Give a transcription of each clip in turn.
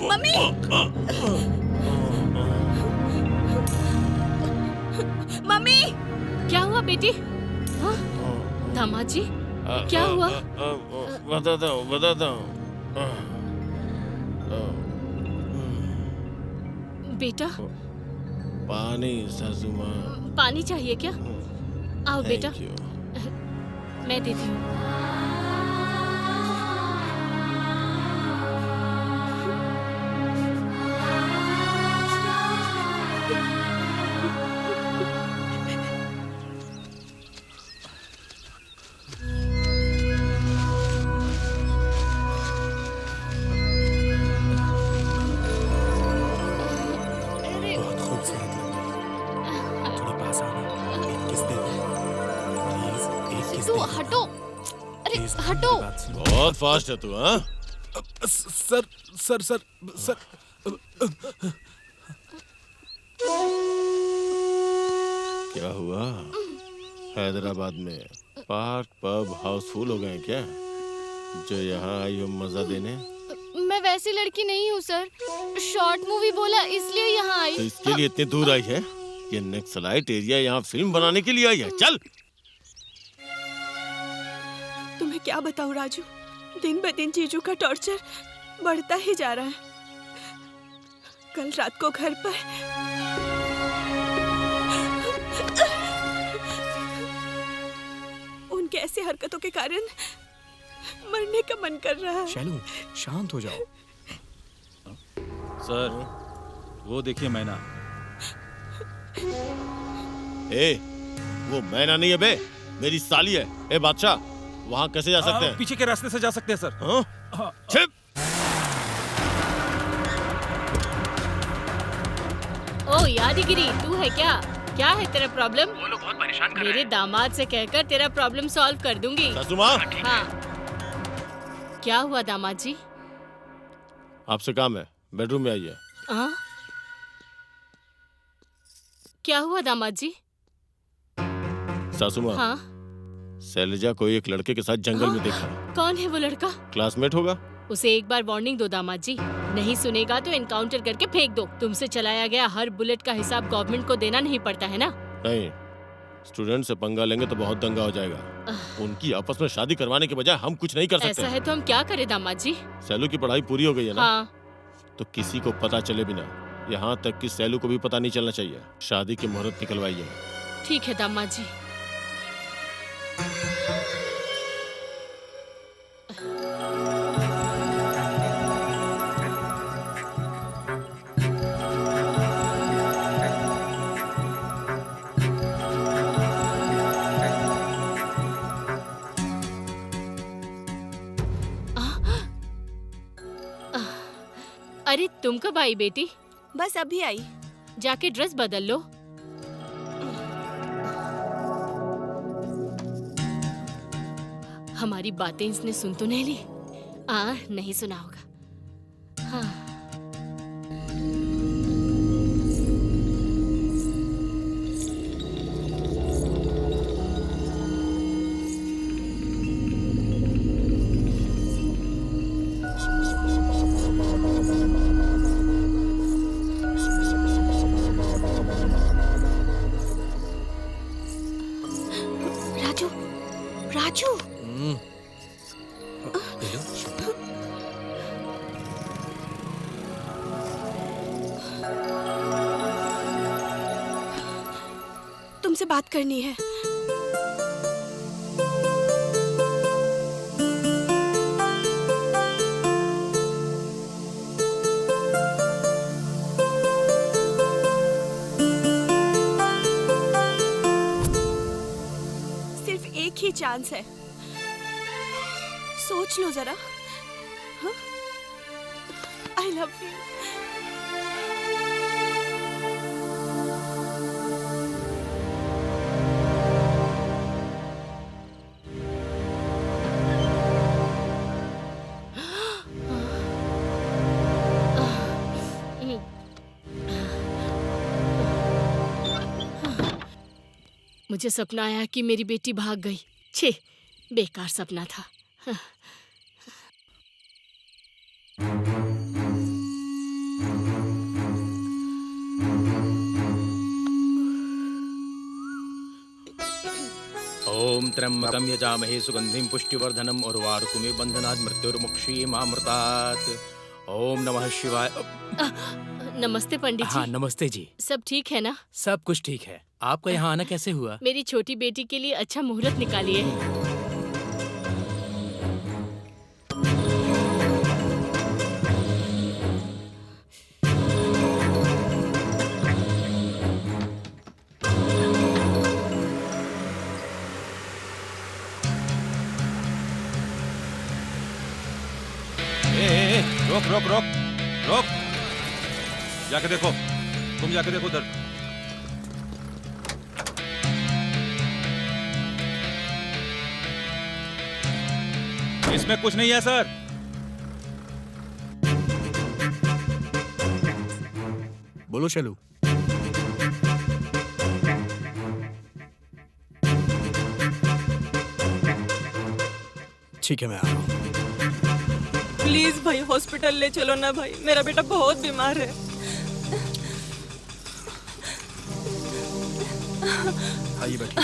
Mummy! Mummy! क्या हुआ बेटी? हाँ? दामाद जी, क्या हुआ? बताता हूँ। बेटा, पानी सासू माँ। पानी चाहिए क्या? आओ बेटा, थैंक यू। मैं देती हूँ। बहुत खूबसूरत लग रही है। थोड़ी पास आओ ना, एक किस दे दो प्लीज, एक किस तू दे दो। हटो। अरे प्लीज, हटो। मेरी बात सुनो। बहुत फास्ट है तू, हाँ? सर सर सर सर क्या हुआ? हैदराबाद में पार्क पब हाउसफुल हो गए हैं क्या? जो यहाँ आई हो मजा देने? मैं वैसी लड़की नहीं हूँ सर। शॉर्ट मूवी बोला इसलिए यहाँ तो आई। इसके लिए इतनी दूर आई है? ये नक्सलाइट एरिया यहाँ फिल्म बनाने के लिए आई है। चल। तुम्हें क्या बताऊं राजू, दिन ब दिन जीजू का टॉर्चर बढ़ता ही जा रहा है। कल रात को घर पर उनके ऐसी हरकतों के कारण मरने का मन कर रहा है। शैलू, शांत हो जाओ। सर, वो देखिए मैना। ए, वो मैना नहीं है बे, मेरी साली है। ए बादशाह, वहाँ कैसे जा सकते हैं? पीछे के रास्ते से जा सकते हैं सर। हाँ? छिप! ओ यादगिरी, तू है क्या? क्या है तेरा प्रॉब्लम? वो लोग बहुत परेशान कर रहे मेरे हैं। दामाद से कहकर तेरा प्रॉब्लम सॉल्व कर दूंगी। सासू माँ, हाँ। क्या हुआ दामाद जी? आपसे काम है, बेडरूम में आइए। हाँ? क्या हुआ दामाद जी? सासू माँ, हाँ? शैलजा को एक लड़के के साथ जंगल में देखा। कौन है वो लड़का? क्लासमेट होगा। उसे एक बार वार्निंग दो दामाद जी। नहीं सुनेगा तो एनकाउंटर करके फेंक दो। तुमसे चलाया गया हर बुलेट का हिसाब गवर्नमेंट को देना नहीं पड़ता है ना? नहीं, स्टूडेंट से पंगा लेंगे तो बहुत दंगा हो जाएगा। उनकी आपस में शादी करवाने के बजाय हम कुछ नहीं कर सकते। ऐसा है तो हम क्या करें दामाद जी? सैलू की पढ़ाई पूरी हो गई है ना? हाँ। तो किसी को पता चले बिना, यहाँ तक कि सैलू को भी पता नहीं चलना चाहिए। शादी की मुहूर्त निकलवाइए। ठीक है दामाद जी। अरे तुम कब आई बेटी? बस अभी आई। जाके ड्रेस बदल लो। हमारी बातें इसने सुन तो नहीं ली? नहीं सुना होगा। हाँ। राजू, राजू, तुमसे बात करनी है। सिर्फ एक ही चांस है, सोच लो जरा। I love you. मुझे सपना आया कि मेरी बेटी भाग गई। छे, बेकार सपना था। त्र्यंबकम यजामहे सुगंधिम पुष्टिवर्धनम उर्वारुकमिव बंधनात् मृत्युर्मुक्षीयमामृतात्। ओम नमः शिवाय। नमस्ते पंडित जी। हाँ नमस्ते जी। सब ठीक है ना? सब कुछ ठीक है। आपका यहाँ आना कैसे हुआ? मेरी छोटी बेटी के लिए अच्छा मुहूर्त निकालिए। रोक रोक रोक रोक, जाके देखो, तुम जाके देखो उधर। इसमें कुछ नहीं है सर। बोलो शैलू। ठीक है मैं आ रहा हूँ। प्लीज भाई हॉस्पिटल ले चलो ना भाई, मेरा बेटा बहुत बीमार है। आइए बैठिए।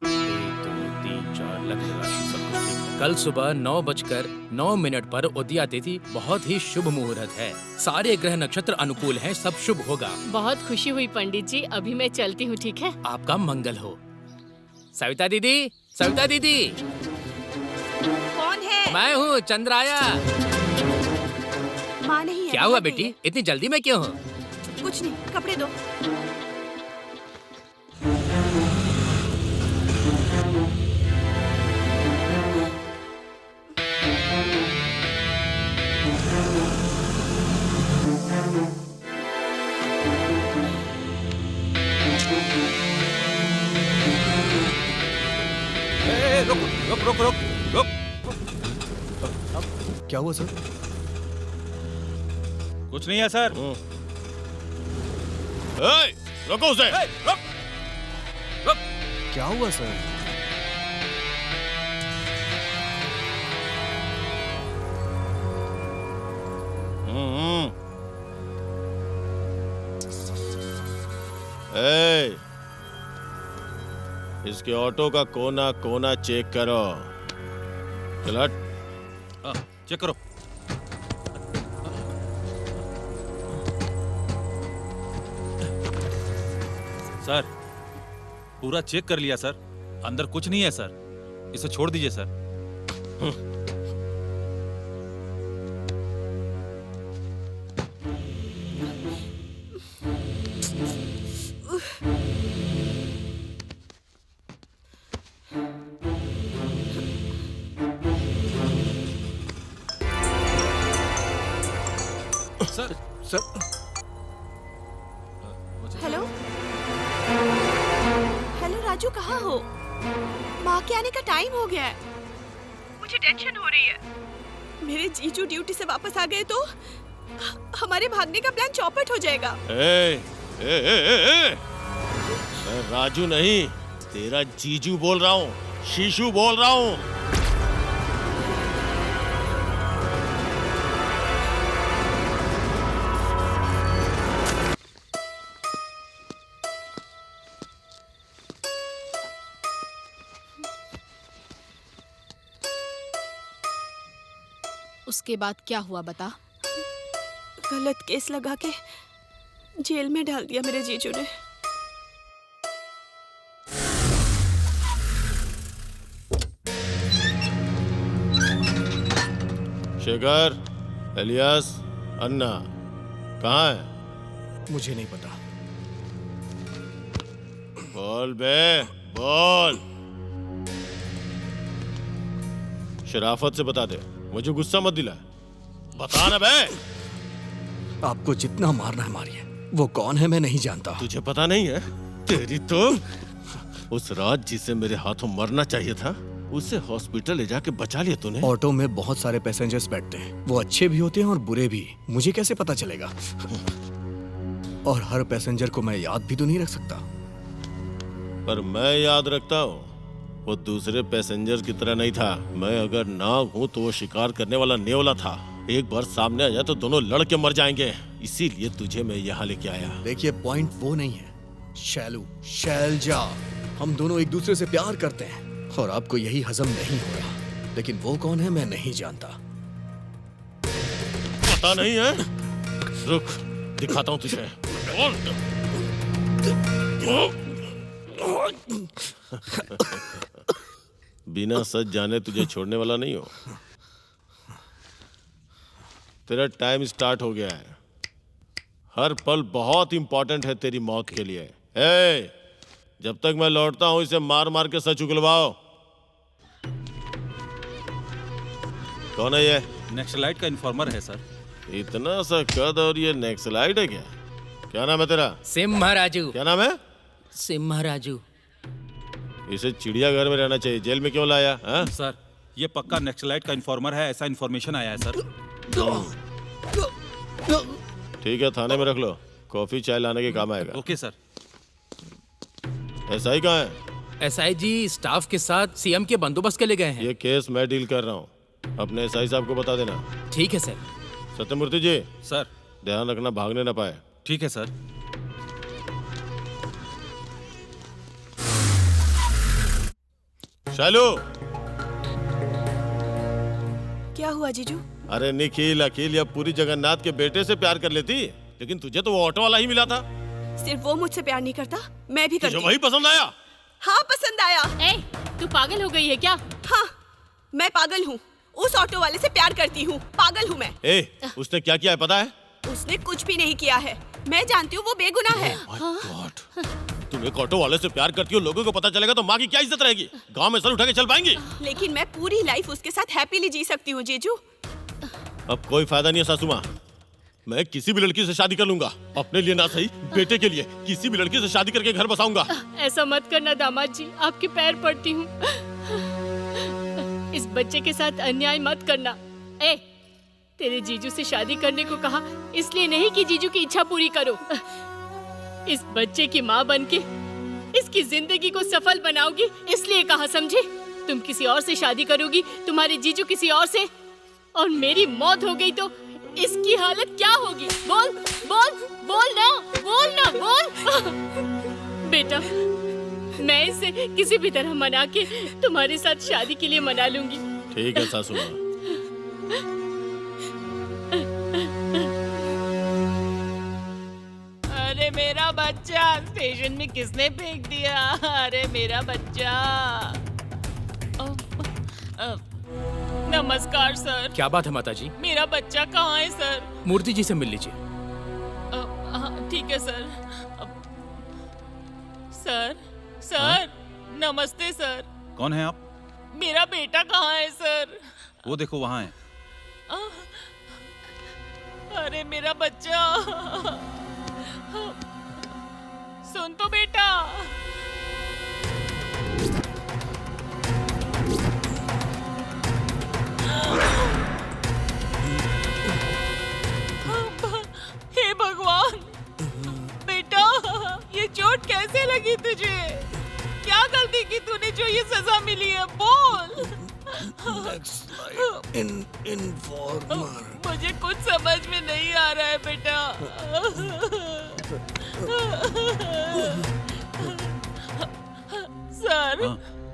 1 2 3 4 लग्न राशि सब कुछ ठीक है। कल सुबह 9:09 पर उदया तिथि बहुत ही शुभ मुहूर्त है। सारे ग्रह नक्षत्र अनुकूल हैं, सब शुभ होगा। बहुत खुशी हुई पंडित जी, अभी मैं चलती हूँ, ठीक है? आपका मंगल हो। सविता दीदी, सविता दीदी। कौन है? मैं हूँ चंद्राया। माँ नहीं है। क्या हुआ बेटी, इतनी जल्दी में क्यों हो? कुछ नहीं, कपड़े दो। रुक रुक रुक रुक रुक। क्या हुआ सर? कुछ नहीं है सर। रोको उसे। रुक रुक। क्या हुआ सर? इसके ऑटो का कोना कोना चेक करो। चल हट। चेक करो। सर पूरा चेक कर लिया सर, अंदर कुछ नहीं है सर, इसे छोड़ दीजिए sir. Sir sir hello hello Raju, कहाँ हो? माँ के आने का टाइम हो गया है, मुझे टेंशन हो रही है। मेरे जीजू ड्यूटी से वापस आ गए तो हमारे भागने का प्लान चौपट हो जाएगा। मैं राजू नहीं, तेरा जीजू बोल रहा हूँ, शीशु बोल रहा हूँ। उसके बाद क्या हुआ बता? गलत केस लगा के जेल में डाल दिया मेरे जीजू ने। शेखर, एलियास, अन्ना कहाँ है? मुझे नहीं पता। बोल बे, बोल। शराफत से बता दे, मुझे गुस्सा मत दिला। बता ना बे। आपको जितना मारना है मारिए। वो कौन है मैं नहीं जानता। तुझे पता नहीं है? तेरी तो उस रात जिसे मेरे हाथों मरना चाहिए था, उसे हॉस्पिटल ले जाके बचा लिया तूने। ऑटो में बहुत सारे पैसेंजर्स बैठते हैं, वो अच्छे भी होते हैं और बुरे भी। मुझे कैसे पता चलेगा? और हर पैसेंजर को मैं याद भी तो नहीं रख सकता। पर मैं याद रखता हूँ। वो दूसरे पैसेंजर की तरह नहीं था। मैं अगर नाग हूँ तो वो शिकार करने वाला नेवला था। एक बार सामने आ जाए तो दोनों लड़ के मर जाएंगे। इसीलिए तुझे मैं यहाँ लेके आया। देखिए पॉइंट वो नहीं है, शैलू, शैलजा, हम दोनों एक दूसरे से प्यार करते हैं और आपको यही हजम नहीं हो रहा, लेकिन वो कौन है मैं नहीं जानता। पता नहीं है? रुक, दिखाता हूँ तुझे। बिना सच जाने तुझे छोड़ने वाला नहीं हो। तेरा टाइम स्टार्ट हो गया है। हर पल बहुत इंपॉर्टेंट है तेरी मौत के लिए। ए, जब तक मैं लौटता हूं इसे मार मार के सच उगलवाओ। कौन है ये? नक्सलाइट का इन्फॉर्मर है सर। इतना सा कद और ये नक्सलाइट है क्या? क्या नाम है तेरा? सिम्हा राजू। क्या नाम है? सिम्हा राजू। इसे चिड़ियाघर में रहना चाहिए, जेल में क्यों लाया? हाँ? सर ये पक्का नक्सलाइट का इन्फॉर्मर है, ऐसा इन्फॉर्मेशन आया है सर। ठीक है, थाने में रख लो, कॉफी चाय लाने के काम आएगा। Okay sir. एसआई कहाँ है? एसआईजी स्टाफ के साथ सीएम के बंदोबस्त के लिए गए हैं। ये केस मैं डील कर रहा हूँ, अपने एसआई साहब को बता देना। ठीक है सर। सत्यमूर्ति जी, सर ध्यान रखना भागने ना पाए। ठीक है सर। शैलू। क्या हुआ जीजू? अरे निखिल, अखिल या पूरी जगन्नाथ के बेटे से प्यार कर लेती, लेकिन तुझे तो वो ऑटो वाला ही मिला था। सिर्फ वो मुझसे प्यार नहीं करता, मैं भी तुझे करती। वही पसंद आया? हाँ, पसंद आया। ए, तू पागल हो गई है क्या? हाँ, मैं पागल हूँ। उस ऑटो वाले से प्यार करती हूँ, पागल हूँ मैं। ए, उसने क्या किया है पता है? उसने कुछ भी नहीं किया है, मैं जानती हूँ वो बेगुनाह है। My God! तुम एक ऑटो वाले से प्यार करती हो, लोगों को पता चलेगा तो माँ की क्या इज्जत रहेगी? गांव में सर उठा के चल पाएंगी? लेकिन मैं पूरी लाइफ उसके साथ हैप्पीली जी सकती हूँ जीजू। अब कोई फायदा नहीं है सासू माँ, मैं किसी भी लड़की से शादी कर लूंगा, अपने लिए ना सही बेटे के लिए किसी भी लड़की से शादी करके घर बसाऊंगा। ऐसा मत करना दामाद जी, आपके पैर पड़ती हूँ। इस बच्चे के साथ अन्याय मत करना। ए, तेरे जीजू से शादी करने को कहा इसलिए नहीं कि जीजू की इच्छा पूरी करो। इस बच्चे की माँ बनके इसकी जिंदगी को सफल बनाओगी इसलिए कहा, समझे? तुम किसी और से शादी करोगी, तुम्हारे जीजू किसी और से, और मेरी मौत हो गई तो इसकी हालत क्या होगी? बोल बोल बोल ना, बोल ना, बोल। बेटा, मैं इसे किसी भी तरह मना के तुम्हारे साथ शादी के लिए मना लूंगी। ठीक है सासू माँ। अरे मेरा बच्चा स्टेशन में किसने फेंक दिया? अरे मेरा बच्चा। नमस्कार सर। क्या बात है माताजी? मेरा बच्चा कहाँ है सर? मूर्ति जी से मिल लीजिए। ठीक है सर। सर, सर, नमस्ते सर। कौन है आप? मेरा बेटा कहाँ है सर? वो देखो वहाँ है। अरे मेरा बच्चा, सुन तो बेटा। हे भगवान, बेटा ये चोट कैसे लगी तुझे? क्या गलती की तूने जो ये सजा मिली है? बोल। मुझे कुछ समझ में नहीं आ रहा है बेटा। सर,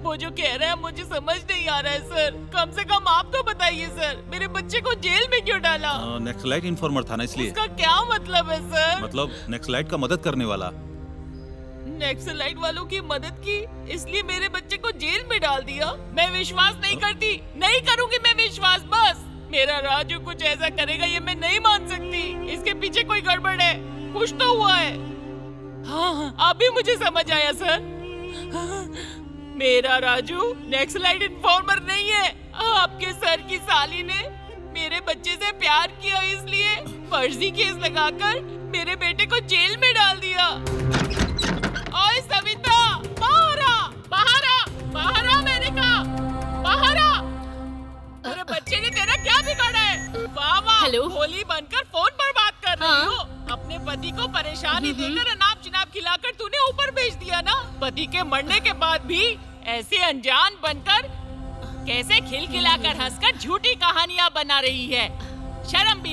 वो जो कह रहा है मुझे समझ नहीं आ रहा है सर। कम से कम आप तो बताइए सर, मेरे बच्चे को जेल में क्यों डाला? नक्सलाइट इन्फॉर्मर था ना, इसलिए। उसका क्या मतलब है सर? मतलब नक्सलाइट का मदद करने वाला। नक्सलाइट वालों की मदद की इसलिए मेरे बच्चे को जेल में डाल दिया? मैं विश्वास नहीं करती, नहीं करूंगी मैं विश्वास। बस मेरा राजू कुछ ऐसा करेगा ये मैं नहीं मान सकती। इसके पीछे कोई गड़बड़ है, कुछ तो हुआ है। हाँ, अभी मुझे समझ आया सर। मेरा राजू नक्सलाइट इन्फॉर्मर नहीं है। आपके सर की साली ने मेरे बच्चे से प्यार किया इसलिए फर्जी केस लगाकर मेरे बेटे को जेल में डाल दिया। ओए सविता, बाहर आ, बाहर आ, बाहर आ, मैंने कहा बाहर आ। अरे बच्चे ने तेरा क्या बिगाड़ा है? वाह वाह, हेलो? होली बनकर फोन पर बात कर रही हो। अपने पति को परेशानी देकर अनाप शनाप खिलाकर तूने ऊपर भेज दिया ना। पति के मरने के बाद भी ऐसे अनजान बनकर कैसे खिलखिलाकर हंसकर झूठी कहानियां बना रही है? शर्म भी